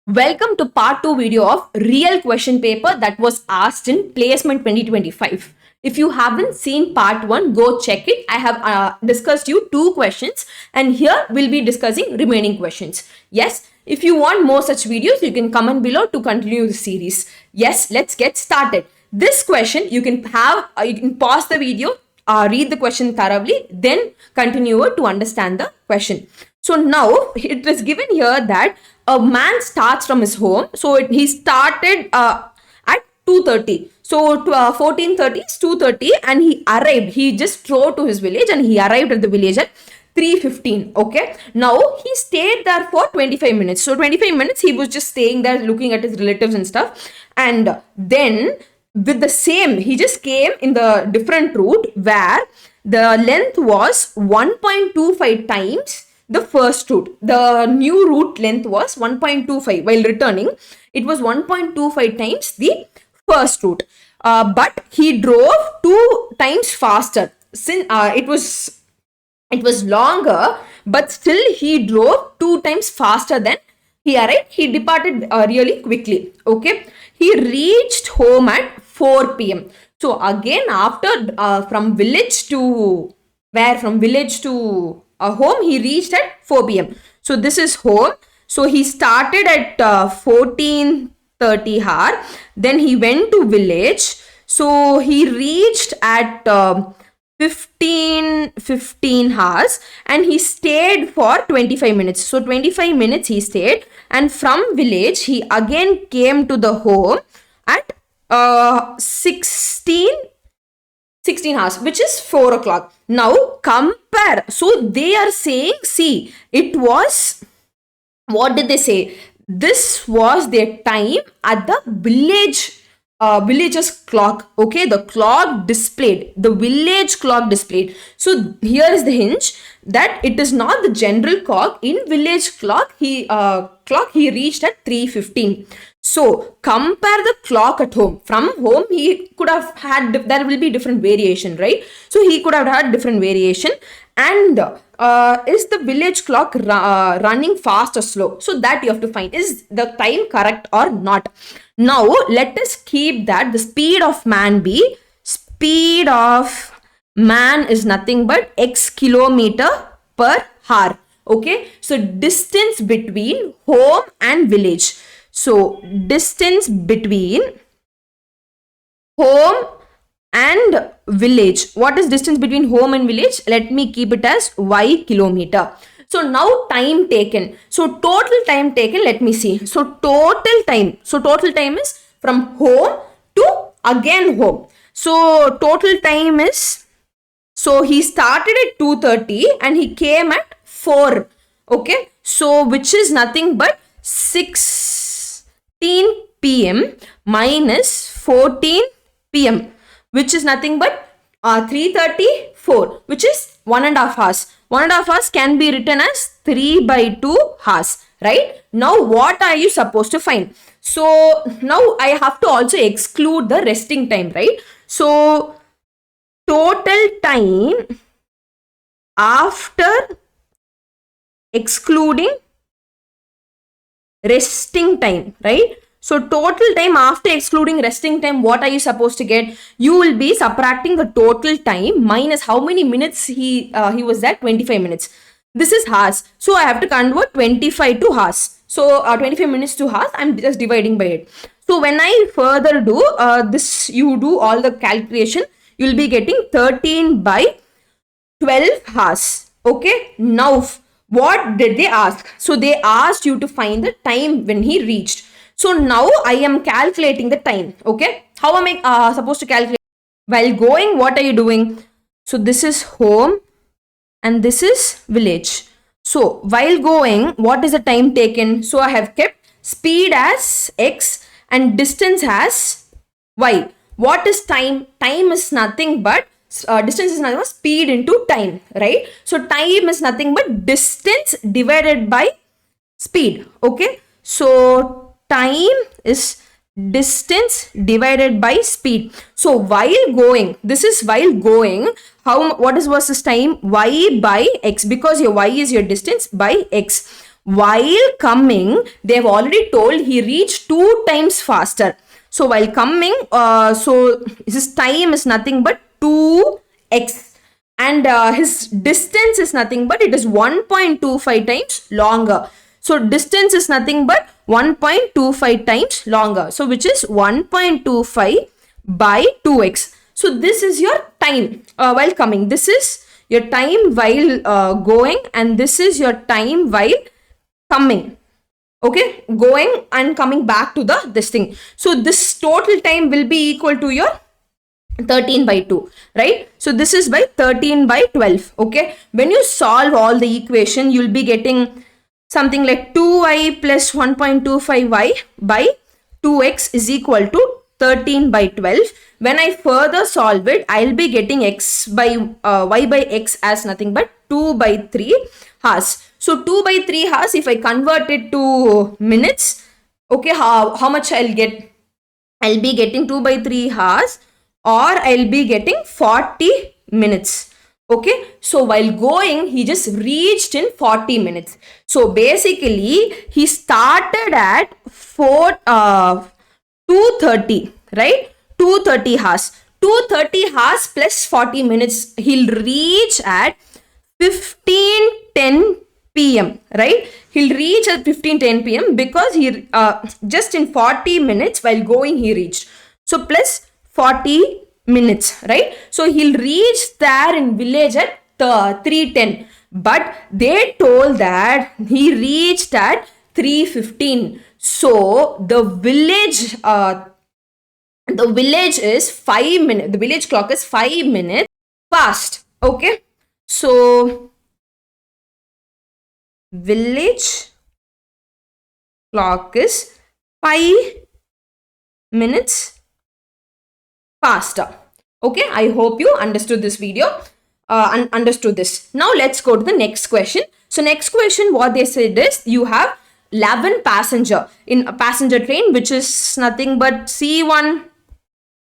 Welcome to part 2 video of real question paper that was asked in placement 2025. If you haven't seen part 1, go check it. I have discussed you 2 questions and here we'll be discussing remaining questions. Yes, if you want more such videos, you can comment below to continue the series. Yes, let's get started. This question, you can pause the video, read the question thoroughly, then continue it to understand the question. So now it is given here that a man starts from his home. So he started at 2:30. So 14:30 is 2:30 and he arrived. He just drove to his village and he arrived at the village at 3:15. Okay. Now he stayed there for 25 minutes. So 25 minutes he was just staying there looking at his relatives and stuff. And then with the same, he just came in the different route where the length was 1.25 times the first route. The new route length was 1.25. While returning, it was 1.25 times the first route. But he drove 2 times faster. Since it was longer, but still he drove 2 times faster than he arrived. He departed really quickly. Okay. He reached home at 4 p.m. So again, after from village to home, he reached at 4 p.m. So this is home. So he started at 14:30 hour. Then he went to village. So he reached at 15 hours and he stayed for 25 minutes. So 25 minutes he stayed, and from village he again came to the home at 16 hours, which is 4 o'clock. Now compare. So they are saying, see, it was, what did they say? This was their time at the village's clock. Okay, the village clock displayed. So here is the hinge that it is not the general clock. In village clock he reached at 3:15. So compare the clock at home. From home he could have had, there will be different variation, right? So he could have had different variation. And is the village clock running fast or slow? So that you have to find, is the time correct or not? Now let us keep that the speed of man be, speed of man is nothing but x kilometer per hour. Okay, so distance between home and village. So distance between home and village. What is distance between home and village? Let me keep it as y kilometer. So now time taken. So total time taken, let me see. So total time is from home to again home. So total time is, so he started at 2:30 and he came at 4. Okay. So which is nothing but 16 p.m. minus 14 p.m. which is nothing but 3:34, which is 1.5 hours. 1.5 hours can be written as 3/2 hours, right? Now what are you supposed to find? So now I have to also exclude the resting time, right? So total time after excluding resting time, right? So total time after excluding resting time, what are you supposed to get? You will be subtracting the total time minus how many minutes he was there, 25 minutes. This is hours. So I have to convert 25 to hours. So 25 minutes to hours, I'm just dividing by it. So when I further do this, you do all the calculation, you will be getting 13/12 hours. Okay. Now what did they ask? So they asked you to find the time when he reached. So now I am calculating the time. Okay. How am I supposed to calculate? While going, what are you doing? So this is home and this is village. So while going, what is the time taken? So I have kept speed as x and distance as y. What is time? Time is nothing but distance is nothing but speed into time, right? So time is nothing but distance divided by speed. Okay. So time is distance divided by speed. So while going, this is while going, what was this time? Y by x, because your y is your distance by x. while coming, they've already told he reached 2 times faster. So while coming, so his time is nothing but 2x, and his distance is nothing but it is 1.25 times longer. So distance is nothing but 1.25 times longer. So which is 1.25 by 2x. So this is your time while coming. This is your time while going, and this is your time while coming. Okay, going and coming back to this thing. So this total time will be equal to your 13 by 2, right? So this is by 13 by 12. Okay, when you solve all the equation, you'll be getting something like 2y plus 1.25y by 2x is equal to 13 by 12. When I further solve it, I'll be getting x by y by x as nothing but 2 by 3 hours. So 2 by 3 hours, if I convert it to minutes, okay, how much I'll get? I'll be getting 2 by 3 hours, or I'll be getting 40 minutes. Okay, so while going, he just reached in 40 minutes. So basically, he started at 2:30, right? 2:30 hours. 2:30 hours plus 40 minutes. He'll reach at 15:10 p.m. right? He'll reach at 15:10 p.m. because he just in 40 minutes while going he reached. So plus 40 minutes, right? So he'll reach there in village at 3:10, but they told that he reached at 3:15. So the village is 5 minutes. The village clock is 5 minutes fast. Okay, so village clock is 5 minutes faster. Okay, I hope you understood this video and understood this. Now let's go to the next question. So next question, what they said is you have 11 passenger in a passenger train, which is nothing but C1.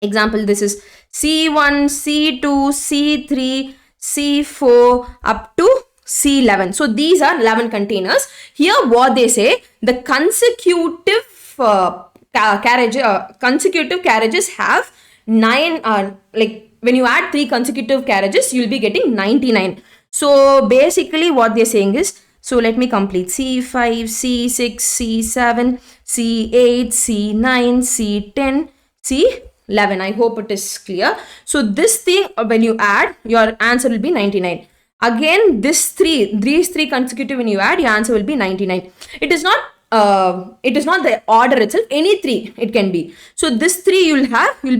Example, this is C1, C2, C3, C4 up to C11. So these are 11 containers. Here what they say, the consecutive carriages have 9, like when you add 3 consecutive carriages, you'll be getting 99. So basically what they're saying is, so let me complete C5, C6, C7, C8, C9, C10, C11. I hope it is clear. So this thing, when you add, your answer will be 99. Again, these three consecutive, when you add, your answer will be 99. It is not the order itself. Any 3 it can be. So this 3 you'll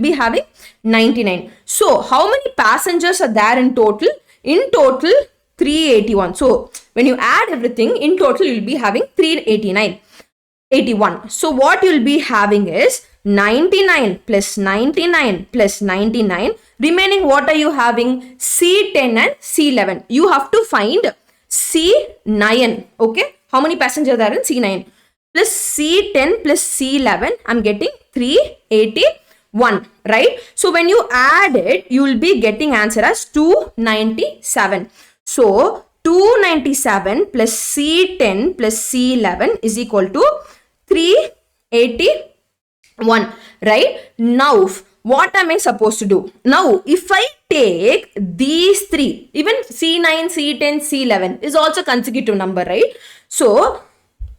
be having 99. So how many passengers are there in total? In total 381. So when you add everything, in total you'll be having 81. So what you'll be having is 99 plus 99 plus 99. Remaining, what are you having? C10 and C11. You have to find C9. Okay, how many passengers there in C9? Plus C10 plus C11, I'm getting 381, right? So when you add it, you will be getting answer as 297. So 297 plus C10 plus C11 is equal to 381, right? Now, what am I supposed to do? Now, if I take these 3, even C9, C10, C11 is also consecutive number, right? So,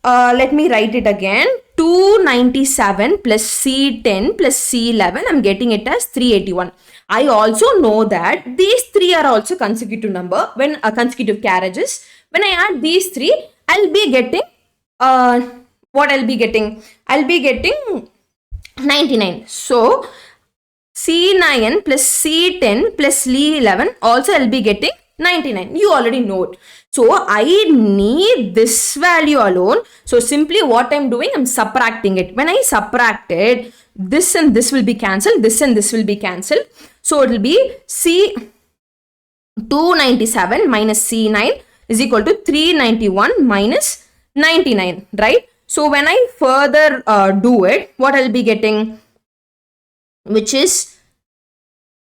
let me write it again. 297 plus C10 plus C11, I'm getting it as 381. I also know that these 3 are also consecutive number, when consecutive carriages. When I add these 3, I'll be getting, what I'll be getting? I'll be getting 99. So, C9 plus C10 plus C11 also I'll be getting 99. You already know it. So I need this value alone. So simply what I'm doing, I'm subtracting it. When I subtract it, this and this will be cancelled. This and this will be cancelled. So it will be C297 minus C9 is equal to 391 minus 99, right? So when I further do it, what I'll be getting, which is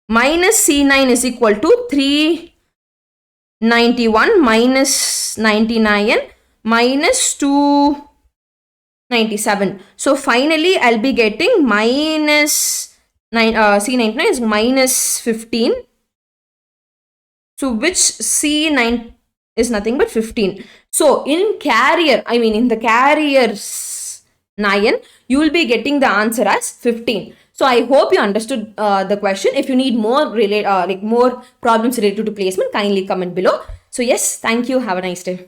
minus C9 is equal to 391 minus 99, minus 297. So finally, I'll be getting minus 9. C99 is minus 15. So which C9 is nothing but 15. So in the carrier's 9, you will be getting the answer as 15. So I hope you understood the question. If you need more more problems related to placement, kindly comment below. So yes, thank you. Have a nice day.